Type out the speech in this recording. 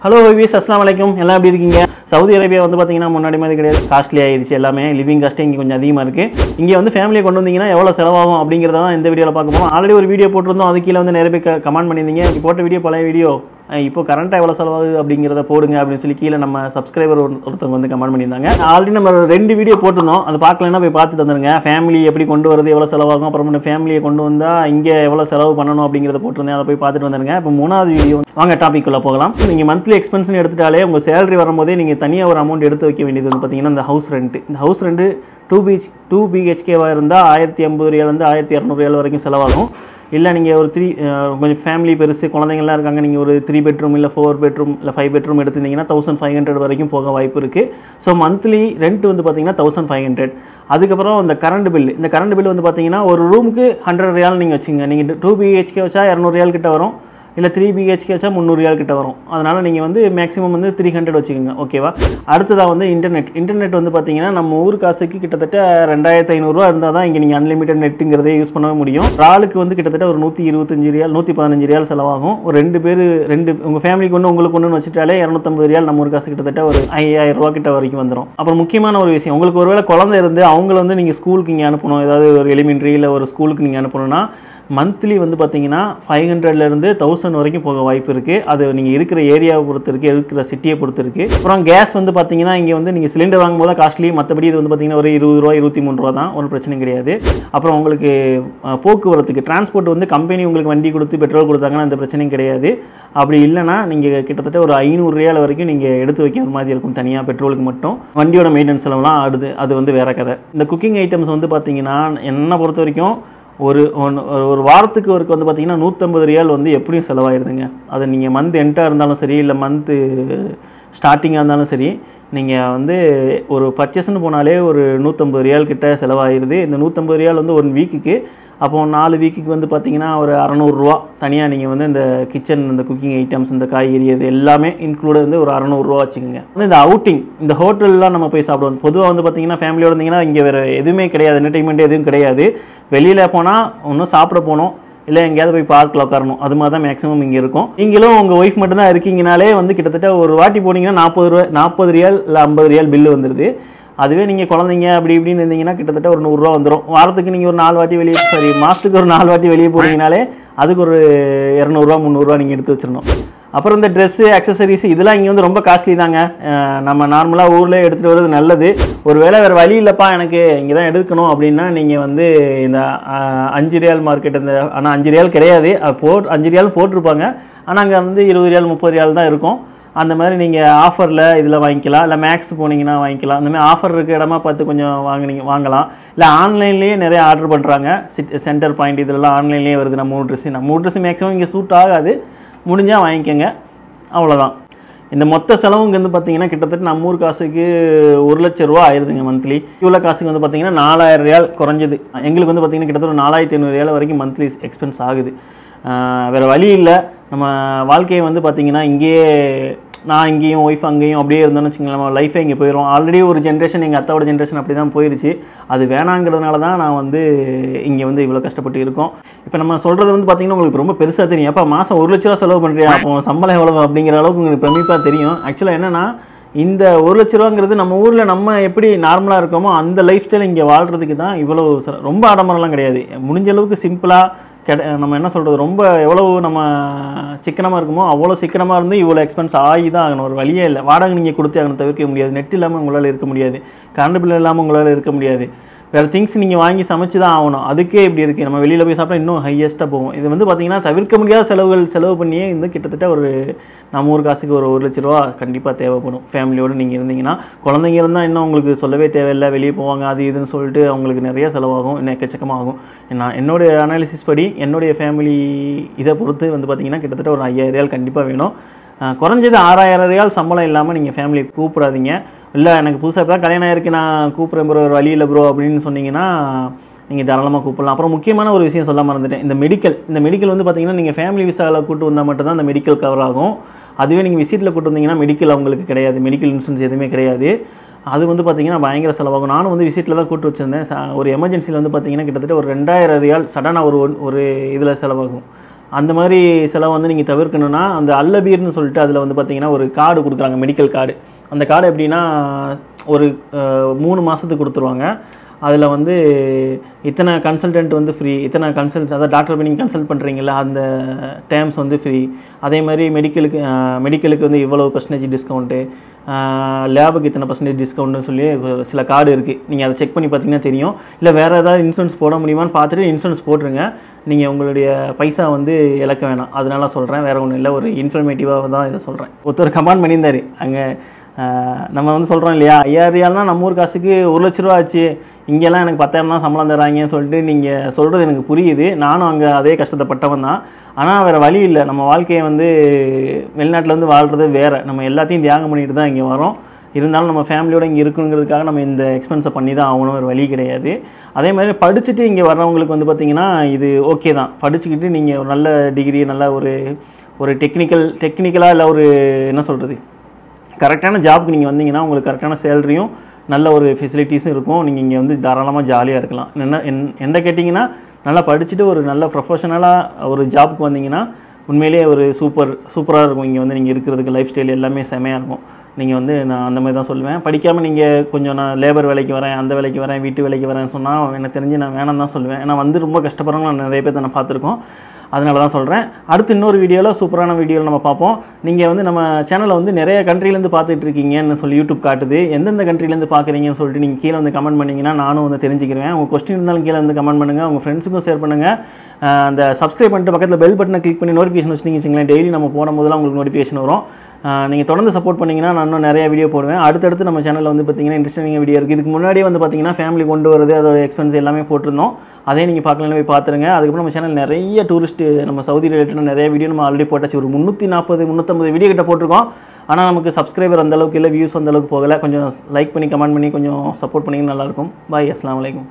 Hello விவிஸ், அஸ்ஸலாமு அலைக்கும். எல்லாம் எப்படி இருக்கீங்க? சவுதி அரேபியா வந்து பார்த்தீங்கன்னா முன்னாடி மாதிரி கிடையாது, காஸ்ட்லி ஆயிடுச்சு. எல்லாமே லிவிங் காஸ்ட்டே இங்கே கொஞ்சம் அதிகமாக இருக்குது. இங்கே வந்து ஃபேமிலியை கொண்டு வந்தீங்கன்னா எவ்வளோ செலவாகும் அப்படிங்கிறத தான் இந்த வீடியோவில் பார்க்க போகிறோம். ஆல்ரெடி ஒரு வீடியோ போட்டிருந்தோம், அது கீழே வந்து நிறைய பேர் கமெண்ட் பண்ணியிருந்தீங்க, போட்ட வீடியோ பழைய வீடியோ, இப்போ கரண்ட்டாக எவ்வளோ செலவாகுது அப்படிங்கிறத போடுங்க அப்படின்னு சொல்லி கீழே நம்ம சப்ஸ்கிரைபர் ஒருத்தவங்க வந்து கமெண்ட் பண்ணியிருந்தாங்க. ஆல்ரெடி நம்ம 2 வீடியோ போட்டிருந்தோம், அது பார்க்கலன்னா போய் பார்த்துட்டு வந்துருங்க. ஃபேமிலி எப்படி கொண்டு வரது, எவ்வளோ செலவாகும், அப்புறம் ஃபேமிலியை கொண்டு வந்தால் இங்கே எவ்வளோ செலவு பண்ணணும் அப்படிங்கிறத போட்டிருந்தேன், அதை போய் பார்த்துட்டு வந்துருங்க. இப்போ 3வது வீடியோ வாங்க டாபிக்குள்ளே போகலாம். நீங்கள் மந்த்லி எக்ஸ்பென்ஸ்னு எடுத்துட்டாலே உங்கள் சேலரி வரும்போதே நீங்கள் தனியாக ஒரு அமௌண்ட் எடுத்து வைக்க வேண்டியது வந்து பார்த்தீங்கன்னா இந்த ஹவுஸ் ரெண்ட். இந்த ஹவுஸ் ரெண்ட் 2 BHKவாக இருந்தால் 1050 ரியாலேருந்து 1200 ரியால் வரைக்கும் செலவாகும். இல்லை நீங்கள் ஒரு கொஞ்சம் ஃபேமிலி பெருசு குழந்தைங்கள்லாம் இருக்காங்க, நீங்கள் ஒரு 3 பெட்ரூம் இல்லை 4 பெட்ரூம் இல்லை 5 பெட்ரூம் எடுத்திருந்தீங்கன்னா 1500 வரைக்கும் போக வாய்ப்பு இருக்குது. ஸோ மந்த்லி ரெண்ட் வந்து பார்த்தீங்கன்னா 1500. அதுக்கப்புறம் இந்த கரண்ட் பில் வந்து பார்த்தீங்கன்னா ஒரு ரூமுக்கு 100 ரியால் நீங்கள் வச்சுங்க. நீங்கள் 2 BHK வச்சா 200 ரியால் கிட்ட வரும், இல்லை 3 BHK வச்சா 300 ரியால் கிட்ட வரும். அதனால் நீங்கள் வந்து மேக்ஸிமம் வந்து 300 வச்சுக்கோங்க, ஓகேவா? அடுத்ததாக வந்து இன்டர்நெட் வந்து பார்த்தீங்கன்னா நம்ம ஊர் காசுக்கு கிட்டத்தட்ட 2500 ரூபா இருந்தால் தான் இங்கே நீங்கள் அன்லிமிட்டட் நெட்டுங்கிறதே யூஸ் பண்ணவே முடியும். ஆளுக்கு வந்து கிட்டத்தட்ட ஒரு 125 ரியால் 115 ரியால் செலவாகும். ஒரு 2 பேர் உங்கள் ஃபேமிலிக்கு ஒன்று உங்களுக்கு ஒன்றுன்னு வச்சுட்டாலே 250 ரியால் நம்ம ஊர் காசு கிட்டத்தட்ட ஒரு 5000 ரூபா கிட்ட வரைக்கும் வந்துடும். அப்புறம் முக்கியமான ஒரு விஷயம், உங்களுக்கு ஒருவேளை குழந்தை இருந்து அவங்கள வந்து நீங்கள் ஸ்கூலுக்கு இங்கே அனுப்பணும், ஏதாவது ஒரு எலிமெண்ட்ரி இல்லை ஒரு ஸ்கூலுக்கு நீங்கள் அனுப்பணும்னா மந்த்லி வந்து பார்த்தீங்கன்னா 500லேருந்து 1000 வரைக்கும் போக வாய்ப்பு இருக்குது. அது நீங்கள் இருக்கிற ஏரியாவை பொறுத்து இருக்குது, இருக்கிற சிட்டியை பொறுத்து இருக்குது. அப்புறம் கேஸ் வந்து பார்த்தீங்கன்னா இங்கே வந்து நீங்கள் சிலிண்டர் வாங்கும்போது தான் காஸ்ட்லி, மற்றபடி இது வந்து பார்த்தீங்கன்னா ஒரு 20 ரூபா 23 ரூபா தான், ஒரு பிரச்சனையும் கிடையாது. அப்புறம் உங்களுக்கு போக்குவரத்துக்கு டிரான்ஸ்போர்ட் வந்து கம்பெனி உங்களுக்கு வண்டி கொடுத்து பெட்ரோல் கொடுத்தாங்கன்னா அந்த பிரச்சனையும் கிடையாது. அப்படி இல்லைனா நீங்கள் கிட்டத்தட்ட ஒரு 500 ரியால் வரைக்கும் நீங்கள் எடுத்து வைக்கிற மாதிரி இருக்கும் தனியாக பெட்ரோலுக்கு மட்டும். வண்டியோட மெயின்டெனன்ஸ் செலவுலாம் அது வந்து வேறு கதை. இந்த குக்கிங் ஐட்டம்ஸ் வந்து பார்த்தீங்கன்னா என்னை பொறுத்த வரைக்கும் ஒரு வாரத்துக்கு ஒருக்கு வந்து பார்த்தீங்கன்னா 150 ரியால் வந்து எப்படியும் செலவாயிருதுங்க. அது நீங்கள் மந்த் எண்டாக இருந்தாலும் சரி இல்லை மந்த்து ஸ்டார்டிங்காக இருந்தாலும் சரி, நீங்கள் வந்து ஒரு பர்ச்சேஸ்ன்னு போனாலே ஒரு 150 ரியால் கிட்ட செலவாகிடுது. இந்த 150 ரியால் வந்து 1 வீக்குக்கு, அப்போ 4 வீக்குக்கு வந்து பார்த்தீங்கன்னா ஒரு 600 ரூபா தனியாக நீங்கள் வந்து இந்த கிச்சன், இந்த குக்கிங் ஐட்டம்ஸ், இந்த காய்கறி, இது எல்லாமே இன்க்ளூட் வந்து ஒரு 600 ரூபா வச்சுக்கோங்க. இந்த அவுட்டிங், இந்த ஹோட்டல்லாம் நம்ம போய் சாப்பிடுவோம். பொதுவாக வந்து பார்த்தீங்கன்னா ஃபேமிலியோடு இருந்தீங்கன்னா இங்கே வேறு எதுவுமே கிடையாது, என்டர்டெயின்மெண்ட் எதுவும் கிடையாது. வெளியில் போனால் ஒன்றும் சாப்பிட போகணும், இல்லை எங்கேயாவது போய் பார்க்கில் உட்காரணும், அது மாதிரி தான் மேக்ஸிமம் இங்கே இருக்கும். நீங்களும் உங்கள் ஒய்ஃப் மட்டும்தான் இருக்கீங்கனாலே வந்து கிட்டத்தட்ட ஒரு வாட்டி போனீங்கன்னா 40 ரியால் இல்லை 50 ரியால் பில்லு வந்துடுது. அதுவே நீங்கள் குழந்தைங்க அப்படி இப்படின்னு இருந்தீங்கன்னா கிட்டத்தட்ட ஒரு 100 ரூபா வந்துடும். வாரத்துக்கு நீங்கள் ஒரு 4 வாட்டி வெளியே, மாதத்துக்கு ஒரு 4 வாட்டி வெளியே போனீங்கனாலே அதுக்கு ஒரு 200 ரூபா 300 ரூபா நீங்கள் எடுத்து வச்சிடணும். அப்புறம் இந்த ட்ரெஸ்ஸு, அக்சசரிஸ் இதெல்லாம் இங்கே வந்து ரொம்ப காஸ்ட்லி தாங்க. நம்ம நார்மலாக ஊரில் எடுத்துகிட்டு வர்றது நல்லது. ஒரு வேளை வேறு வழி இல்லைப்பா எனக்கு இங்கே தான் எடுக்கணும் அப்படின்னா நீங்கள் வந்து இந்த 5 ரியால் மார்க்கெட், இந்த ஆனால் 5 ரியால் கிடையாது, 5 ரியால் போட்டிருப்பாங்க, ஆனால் அங்கே வந்து 20 ரியால் 30 ரியால் தான் இருக்கும். அந்த மாதிரி நீங்கள் ஆஃபரில் இதில் வாங்கிக்கலாம், இல்லை மேக்ஸ் போனீங்கன்னா வாங்கிக்கலாம். அந்த மாதிரி ஆஃபர் இருக்க இடமா பார்த்து கொஞ்சம் வாங்கலாம். இல்லை ஆன்லைன்லேயே நிறைய ஆர்டர் பண்ணுறாங்க. சென்டர் பாயிண்ட் இதெல்லாம் ஆன்லைன்லேயே வருது. நம்ம மூணு ட்ரெஸ்ஸு மேக்ஸிமம் இங்கே சூட் ஆகாது, முடிஞ்சால் வாங்கிக்கோங்க, அவ்வளோதான். இந்த மொத்த செலவுங்க வந்து பார்த்தீங்கன்னா கிட்டத்தட்ட நம்ம ஊர் காசுக்கு 1 லட்ச ரூபா ஆயிடுதுங்க மந்த்லி. இவ்வளோ காசுக்கு வந்து பார்த்தீங்கன்னா 4000 ரியால் குறைஞ்சது. எங்களுக்கு வந்து பார்த்தீங்கன்னா கிட்டத்தட்ட 4500 ரியால் வரைக்கும் மந்த்லி எக்ஸ்பென்ஸ் ஆகுது. வேறு வழி இல்லை. நம்ம வாழ்க்கையை வந்து பார்த்திங்கன்னா இங்கேயே நான் இங்கேயும் ஒய்ஃப் அங்கேயும் அப்படியே இருந்தோன்னு வச்சுக்கோங்களேன், நம்ம லைஃபே இங்கே போயிடும். ஆல்ரெடி ஒரு ஜென்ரேஷன், எங்கள் அத்தாவோட ஜென்ரேஷன் அப்படி தான் போயிடுச்சு. அது வேணாங்கிறதுனால தான் நான் வந்து இங்கே வந்து இவ்வளோ கஷ்டப்பட்டு இருக்கோம். இப்போ நம்ம சொல்கிறது வந்து பார்த்திங்கன்னா உங்களுக்கு ரொம்ப பெருசாக தெரியும். அப்போ மாதம் 1 லட்ச ரூபா செலவு பண்ணுறியா, அப்போ சம்பளம் எவ்வளோ அப்படிங்கிற அளவுக்கு உங்களுக்கு பிரமிப்பாக தெரியும். ஆக்சுவலாக என்னென்னா இந்த 1 லட்ச ரூபாங்கிறது நம்ம ஊரில் நம்ம எப்படி நார்மலாக இருக்கோமோ அந்த லைஃப் ஸ்டைல் இங்கே வாழ்கிறதுக்கு தான் இவ்வளோ ரொம்ப ஆடம்பரம்லாம் கிடையாது. முடிஞ்ச அளவுக்கு சிம்பிளாக நம்ம என்ன சொல்கிறது, ரொம்ப எவ்வளவு நம்ம சிக்கனமாக இருக்குமோ அவ்வளோ சிக்கனமாக இருந்து இவ்வளோ எக்ஸ்பென்ஸ் ஆகி தான் ஆகணும். ஒரு வழியே இல்லை. வாடகை நீங்கள் கொடுத்து ஆகணும், தவிர்க்க முடியாது. நெட் இல்லாமல் உங்களால் இருக்க முடியாது, கரண்ட் பில் இல்லாமல் உங்களால் இருக்க முடியாது. வேறு திங்ஸ் நீங்கள் வாங்கி சமைச்சு தான் ஆகணும். அதுக்கே இப்படி இருக்குது. நம்ம வெளியில் போய் சாப்பிட்டா இன்னும் ஹையஸ்ட்டாக போகும். இது வந்து பார்த்திங்கன்னா தவிர்க்க முடியாத செலவு பண்ணியே இந்த கிட்டத்தட்ட ஒரு நம்ம ஊர் காசுக்கு ஒரு 1 லட்ச ரூபா கண்டிப்பாக தேவைப்படும். ஃபேமிலியோடு நீங்கள் இருந்தீங்கன்னா, குழந்தைங்க இருந்தால் இன்னும் உங்களுக்கு சொல்லவே தேவையில்லை, வெளியே போவாங்க அது இதுன்னு சொல்லிட்டு அவங்களுக்கு நிறைய செலவாகும், இன்னும் எக்கச்சக்கமாகும். என்னுடைய அனாலிசிஸ் படி என்னுடைய ஃபேமிலி இதை பொறுத்து வந்து பார்த்திங்கன்னா கிட்டத்தட்ட ஒரு 5000 ரியால் கண்டிப்பாக வேணும். குறைஞ்சது 6000 ரியால் சம்பளம் இல்லாமல் நீங்கள் ஃபேமிலி கூப்பிடாதீங்க. இல்லை எனக்கு புதுசாக இப்போ தான் கல்யாணம் ஆயிருக்கு, நான் கூப்பிட்றேன் ப்ரோ, ஒரு வழி இல்லை ப்ரோ அப்படின்னு சொன்னீங்கன்னா நீங்கள் தாராளமாக கூப்பிடலாம். அப்புறம் முக்கியமான ஒரு விஷயம் சொல்ல மறந்துட்டேன், இந்த மெடிக்கல் வந்து பார்த்தீங்கன்னா நீங்கள் ஃபேமிலி விசாவில் கூப்பிட்டு வந்தால் மட்டும்தான் அந்த மெடிக்கல் கவர் ஆகும். அதுவே நீங்கள் விசிட்டில் கூப்பிட்டு வந்தீங்கன்னா மெடிக்கல் அவங்களுக்கு கிடையாது, மெடிக்கல் இன்சூரன்ஸ் எதுவுமே கிடையாது. அது வந்து பார்த்திங்கன்னா பயங்கர செலவாகும். நானும் வந்து விசிட்டில் தான் கூப்பிட்டு வச்சுருந்தேன். ஒரு எமர்ஜென்சியில் வந்து பார்த்திங்கன்னா கிட்டத்தட்ட ஒரு 2000 ரியால் சடனாக ஒரு இதில் செலவாகும். அந்த மாதிரி செலவு வந்து நீங்கள் தவிர்க்கணும்னா அந்த அல்லபீர்னு சொல்லிட்டு அதில் வந்து பார்த்தீங்கன்னா ஒரு கார்டு கொடுக்குறாங்க, மெடிக்கல் கார்டு. அந்த கார்டு எப்படின்னா ஒரு 3 மாதத்துக்கு கொடுத்துருவாங்க. அதில் வந்து இத்தனை கன்சல்டன்ட் வந்து ஃப்ரீ, இத்தனை அதாவது டாக்டர் போய் நீங்கள் கன்சல்ட் பண்ணுறீங்களா அந்த டேர்ம்ஸ் வந்து ஃப்ரீ. அதே மாதிரி மெடிக்கலுக்கு வந்து இவ்வளோ % டிஸ்கவுண்ட்டு, லேபுக்கு இத்தனை % டிஸ்கவுண்ட்னு சொல்லி சில கார்டு இருக்குது. நீங்கள் அதை செக் பண்ணி பார்த்தீங்கன்னா தெரியும். இல்லை வேறு ஏதாவது இன்சூரன்ஸ் போட முடியுமான்னு பார்த்துட்டு இன்சூரன்ஸ் போட்டுருங்க. நீங்கள் உங்களுடைய பைசா வந்து இழக்க வேணாம். அதனால சொல்கிறேன், வேறு ஒன்றும் இல்லை, ஒரு இன்ஃபர்மேட்டிவாக தான் இதை சொல்கிறேன். ஒருத்தர் கமெண்ட் பண்ணியிருந்தார், அங்கே நம்ம வந்து சொல்கிறோம் இல்லையா, 5000 ரியால்னா நம்ம ஊர் காசுக்கு 1 லட்ச ரூபா ஆச்சு, இங்கெல்லாம் எனக்கு 10,000 தான் சம்பளம் தராங்கன்னு சொல்லிட்டு நீங்கள் சொல்கிறது எனக்கு புரியுது. நானும் அங்கே அதே கஷ்டத்தைப்பட்டவன் தான். ஆனால் வேறு வழி இல்லை. நம்ம வாழ்க்கையை வந்து வெளிநாட்டில் வந்து வாழ்கிறது வேறு. நம்ம எல்லாத்தையும் தியாகம் பண்ணிட்டு தான் இங்கே வரோம். இருந்தாலும் நம்ம ஃபேமிலியோடு இங்கே இருக்கணுங்கிறதுக்காக நம்ம இந்த எக்ஸ்பென்ஸை பண்ணி தான் ஆகணும், வேறு வழி கிடையாது. அதே மாதிரி படிச்சுட்டு இங்கே வர்றவங்களுக்கு வந்து பார்த்திங்கன்னா இது ஓகே தான். படிச்சுக்கிட்டு நீங்கள் ஒரு நல்ல டிகிரி, நல்ல ஒரு டெக்னிக்கலாக இல்லை ஒரு என்ன சொல்கிறது, கரெக்டான ஜாபுக்கு நீங்கள் வந்தீங்கன்னா உங்களுக்கு கரெக்டான சேலரியும் நல்ல ஒரு ஃபெசிலிட்டிஸும் இருக்கும். நீங்கள் இங்கே வந்து தாராளமாக ஜாலியாக இருக்கலாம். என்ன கேட்டிங்கன்னா, நல்லா படிச்சுட்டு ஒரு நல்ல ப்ரொஃபஷனலாக ஒரு ஜாபுக்கு வந்தீங்கன்னா உண்மையிலேயே ஒரு சூப்பராக இருக்கும். இங்கே வந்து நீங்கள் இருக்கிறதுக்கு லைஃப் ஸ்டைல் எல்லாமே செமையாக இருக்கும். நீங்கள் வந்து நான் அந்த மாதிரி தான் சொல்லுவேன். படிக்காமல் நீங்கள் கொஞ்சம் நான் லேபர் வேலைக்கு வரேன், அந்த வேலைக்கு வரேன், வீட்டு வேலைக்கு வரேன்னு சொன்னால் எனக்கு தெரிஞ்சு நான் வேணாம் தான் சொல்லுவேன். ஏன்னா வந்து ரொம்ப கஷ்டப்படுறவங்க நான் நிறைய பேர் நான் பார்த்துருக்கோம். அதனால தான் சொல்கிறேன். அடுத்து இன்னொரு வீடியோவில் சூப்பரான வீடியோவில் நம்ம பார்ப்போம். நீங்கள் வந்து நம்ம சேனலை வந்து நிறைய கண்ட்ரிலேருந்து பார்த்துட்டு இருக்கீங்கன்னு சொல்லி யூடியூப் காட்டுது. எந்தெந்த கண்ட்ரிலேருந்து பார்க்குறீங்கன்னு சொல்லிட்டு நீங்கள் கீழே வந்து கமெண்ட் பண்ணிங்கன்னா நானும் வந்து தெரிஞ்சுக்கிறேன். உங்கள் கொஸ்டின் இருந்தாலும் கீழே வந்து கமெண்ட் பண்ணுங்கள். உங்கள் ஃப்ரெண்ட்ஸுக்கும் ஷேர் பண்ணுங்கள். அந்த சப்ஸ்கிரைப் பண்ணிட்டு பக்கத்தில் பெல் பட்டனை கிளிக் பண்ணி நோட்டிஃபிகேஷன் வச்சுன்னு வச்சுங்களேன். டெய்லி நம்ம போடும் போதெல்லாம் உங்களுக்கு நோட்டிஃபிகேஷன் வரும். நீங்கள் தொடர்ந்து சப்போர்ட் பண்ணிங்கன்னா நான் இன்னும் நிறைய வீடியோ போடுவேன். அடுத்தடுத்து நம்ம சேனலில் வந்து பார்த்தீங்கன்னா இன்ட்ரெஸ்டிங்கான வீடியோ இருக்குது. இதுக்கு முன்னாடியே வந்து பார்த்தீங்கன்னா ஃபேமிலி கொண்டு வரது, அதோட எக்ஸ்பென்ஸ் எல்லாமே போட்டிருந்தோம். அதே நீங்கள் பார்க்கலன்னு போய் பார்த்துருங்க. அதுக்கப்புறம் நம்ம சேனல் நிறைய நம்ம சவுதி ரிலேட்டடாக நிறைய வீடியோ நம்ம ஆல்ரெடி போட்டாச்சு. ஒரு 340-350 வீடியோ கிட்ட போட்டிருக்கோம். ஆனால் நமக்கு சப்ஸ்கிரைபர் அந்தளவுக்கு இல்லை, வியூஸ் அந்தளவுக்கு போகலை. கொஞ்சம் லைக் பண்ணி கமெண்ட் பண்ணி கொஞ்சம் சப்போர்ட் பண்ணிங்கன்னா நல்லாயிருக்கும். பாய், அஸ்ஸலாமு அலைக்கும்.